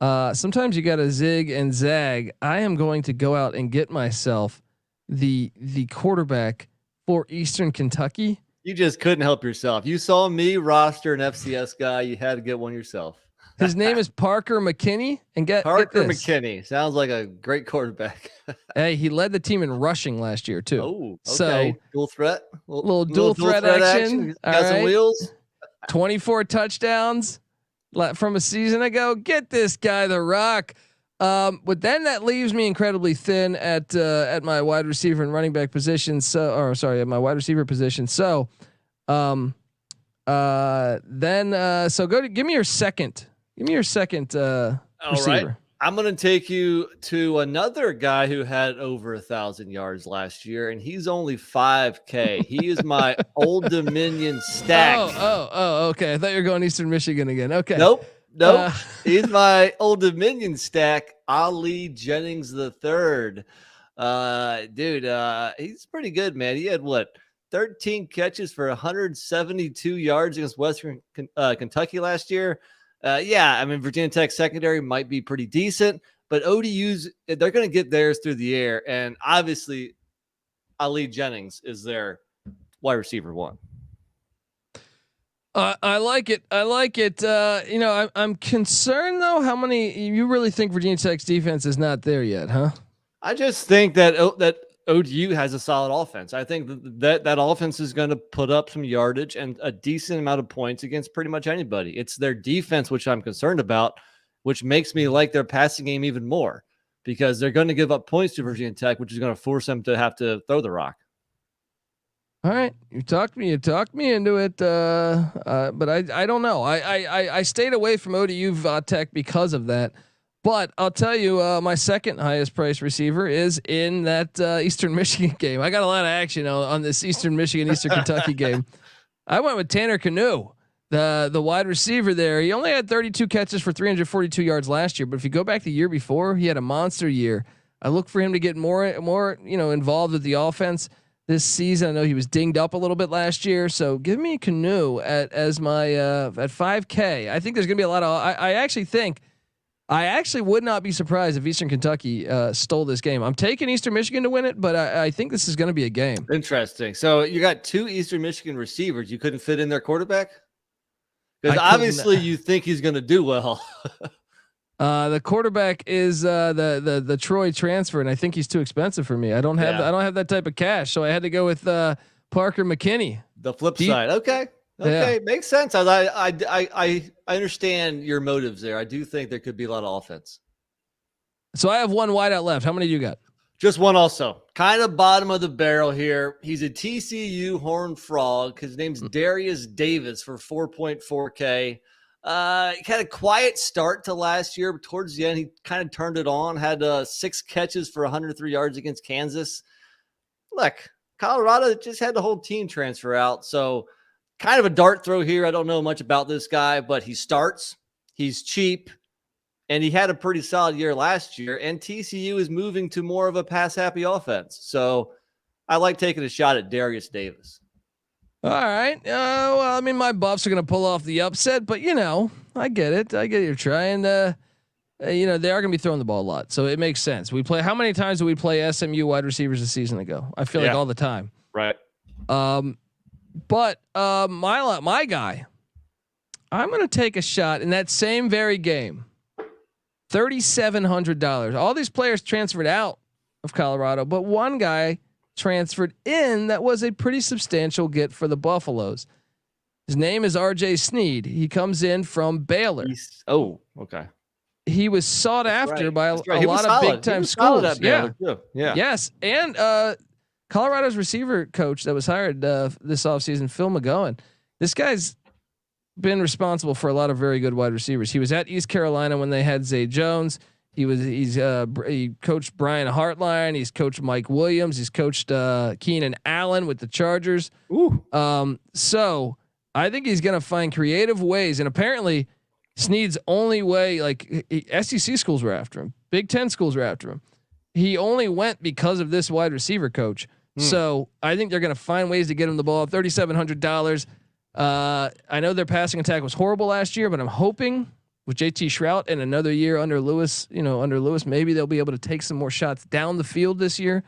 sometimes you got to zig and zag. I am going to go out and get myself the quarterback for Eastern Kentucky. You just couldn't help yourself. You saw me roster an FCS guy. You had to get one yourself. His name is Parker McKinney, and get McKinney sounds like a great quarterback. Hey, he led the team in rushing last year too. Oh, okay. So dual threat, little dual threat action. Got some wheels. 24 touchdowns from a season ago. Get this guy the rock. But then that leaves me incredibly thin at my wide receiver and running back position. At my wide receiver position. So, so give me your second. Give me your second receiver. Right. I'm going to take you to another guy who had over 1,000 yards last year, and he's only 5K. He is my Old Dominion stack. Okay. I thought you were going Eastern Michigan again. Okay. Nope. He's my Old Dominion stack, Ali Jennings III. He's pretty good, man. He had 13 catches for 172 yards against Western Kentucky last year. I mean, Virginia Tech secondary might be pretty decent, but ODU's, they're going to get theirs through the air. And obviously Ali Jennings is their wide receiver one. I like it. I'm concerned though. How many you really think Virginia Tech's defense is not there yet, huh? I just think that ODU has a solid offense. I think that offense is going to put up some yardage and a decent amount of points against pretty much anybody. It's their defense, which I'm concerned about, which makes me like their passing game even more because they're going to give up points to Virginia Tech, which is going to force them to have to throw the rock. All right. You talked me into it. But I don't know. I stayed away from ODU Tech because of that. But I'll tell you, my second highest priced receiver is in that Eastern Michigan game. I got a lot of action on this Eastern Michigan, Eastern Kentucky game. I went with Tanner Canoe, the wide receiver there. He only had 32 catches for 342 yards last year. But if you go back the year before, he had a monster year. I look for him to get more involved with the offense this season. I know he was dinged up a little bit last year. So give me Canoe as my at 5K. I think there's going to be a lot of. I actually would not be surprised if Eastern Kentucky stole this game. I'm taking Eastern Michigan to win it, but I think this is going to be a game. Interesting. So you got two Eastern Michigan receivers. You couldn't fit in their quarterback? Because obviously you think he's going to do well. The quarterback is the Troy transfer, and I think he's too expensive for me. I don't have that type of cash, so I had to go with Parker McKinney. The flip side. Okay. Yeah. Makes sense. I understand your motives there. I do think there could be a lot of offense. So I have one wideout left. How many do you got? Just one also. Kind of bottom of the barrel here. He's a TCU Horned Frog. His name's Darius Davis for 4.4K. He had a quiet start to last year, but towards the end, he kind of turned it on. Had 6 catches for 103 yards against Kansas. Look, Colorado just had the whole team transfer out. So kind of a dart throw here. I don't know much about this guy, but he starts. He's cheap. And he had a pretty solid year last year. And TCU is moving to more of a pass-happy offense. So I like taking a shot at Darius Davis. All right. Well, I mean, my Buffs are going to pull off the upset, but I get it. You're trying to, they are going to be throwing the ball a lot. So it makes sense. How many times do we play SMU wide receivers a season ago? I feel like all the time. Right. But my guy, I'm going to take a shot in that same very game. $3,700. All these players transferred out of Colorado, but one guy transferred in that was a pretty substantial get for the Buffaloes. His name is RJ Sneed. He comes in from Baylor. Okay. he was sought after by a lot of big time schools. Yeah. Yes. And Colorado's receiver coach that was hired this offseason, Phil McGowan. This guy's been responsible for a lot of very good wide receivers. He was at East Carolina when they had Zay Jones. He coached Brian Hartline. He's coached Mike Williams. He's coached Keenan Allen with the Chargers. Ooh. So I think he's going to find creative ways. And apparently Snead's only way, like SEC schools were after him. Big Ten schools were after him. He only went because of this wide receiver coach. So I think they're going to find ways to get him the ball. $3,700. I know their passing attack was horrible last year, but I'm hoping with JT Shrout and another year under Lewis, maybe they'll be able to take some more shots down the field this year.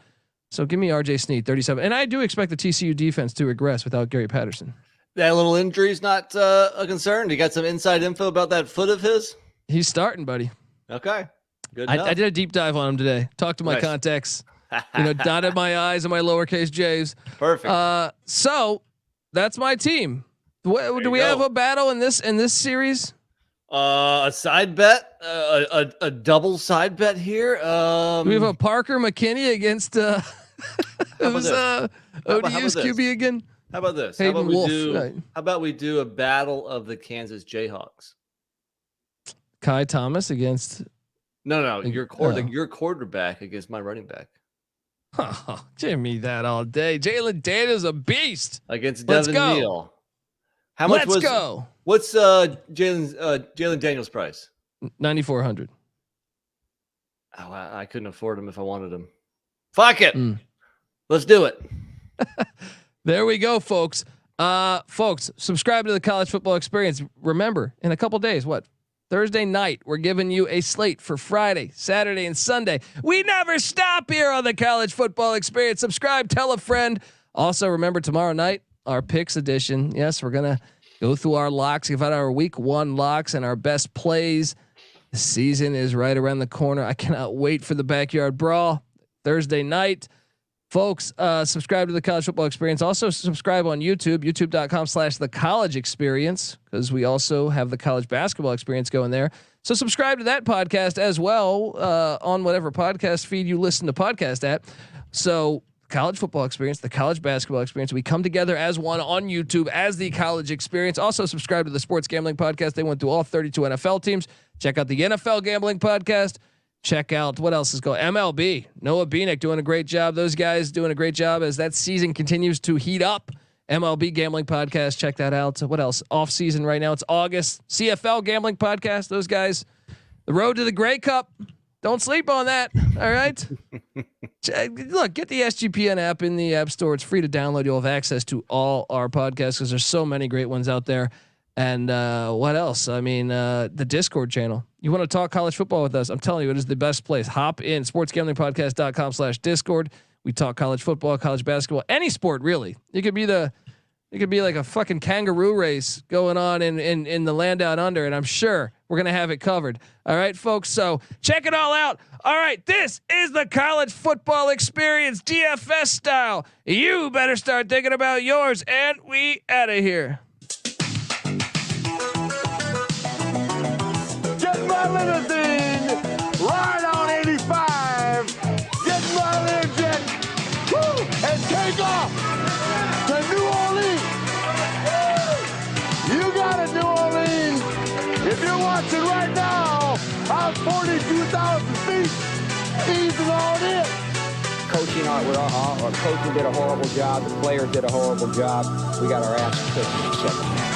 So give me RJ Snead, 37. And I do expect the TCU defense to regress without Gary Patterson. That little injury is not a concern. You got some inside info about that foot of his? He's starting, buddy. Okay. Good. I did a deep dive on him today. Talked to my contacts, dotted my I's and my lowercase J's. Perfect. So that's my team. Do we have a battle in this series? A side bet, a double side bet here. We have a Parker McKinney against ODU's QB again. How about this? Hayden Wolf. How about we do a battle of the Kansas Jayhawks? Kai Thomas against. No, your quarterback against my running back. Oh, give me that all day. Jalen Daniels a beast against Devin Neal. How much Let's go. What's Jalen Daniels' price? $9,400. Oh, I couldn't afford him if I wanted him. Fuck it. Let's do it. There we go, folks. Folks, subscribe to the College Football Experience. Remember, in a couple days, Thursday night, we're giving you a slate for Friday, Saturday, and Sunday. We never stop here on the College Football Experience. Subscribe, tell a friend. Also, remember tomorrow night, our picks edition. Yes, we're going to go through our locks, give out our week 1 locks and our best plays. The season is right around the corner. I cannot wait for the backyard brawl Thursday night. Folks, subscribe to the College Football Experience. Also subscribe on YouTube, youtube.com/the college experience, because we also have the college basketball experience going there. So subscribe to that podcast as well on whatever podcast feed you listen to podcast at. So College Football Experience, the college basketball experience. We come together as one on YouTube as the college experience. Also subscribe to the Sports Gambling Podcast. They went through all 32 NFL teams. Check out the NFL Gambling Podcast. Check out what else is going. MLB, Noah Beanick doing a great job. Those guys doing a great job as that season continues to heat up. MLB Gambling Podcast. Check that out. What else? Off season right now. It's August. CFL Gambling Podcast. Those guys, the road to the Grey Cup. Don't sleep on that. All right. Look, get the SGPN app in the App Store. It's free to download. You'll have access to all our podcasts because there's so many great ones out there. And what else? I mean, the Discord channel. You want to talk college football with us? I'm telling you, it is the best place. Hop in sportsgamblingpodcast.com/Discord. We talk college football, college basketball, any sport really. It could be like a fucking kangaroo race going on in the land down under, and I'm sure we're gonna have it covered. All right, folks. So check it all out. All right, this is the College Football Experience, DFS style. You better start thinking about yours, and we out of here. My limousine, ride on 85, get my Learjet, woo, and take off to New Orleans. Woo. You got it, New Orleans. If you're watching right now, I'm 42,000 feet, easing on in. Coaching, our coaching did a horrible job. The players did a horrible job. We got our ass kicked in the second half.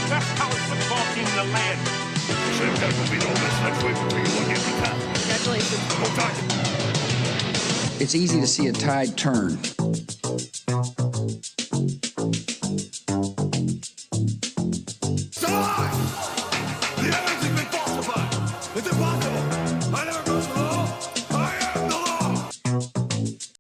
Best college football team in the land. So you've got to go beat Ole Miss next week before you look into town. Congratulations. We'll talk. It's easy to see a tide turn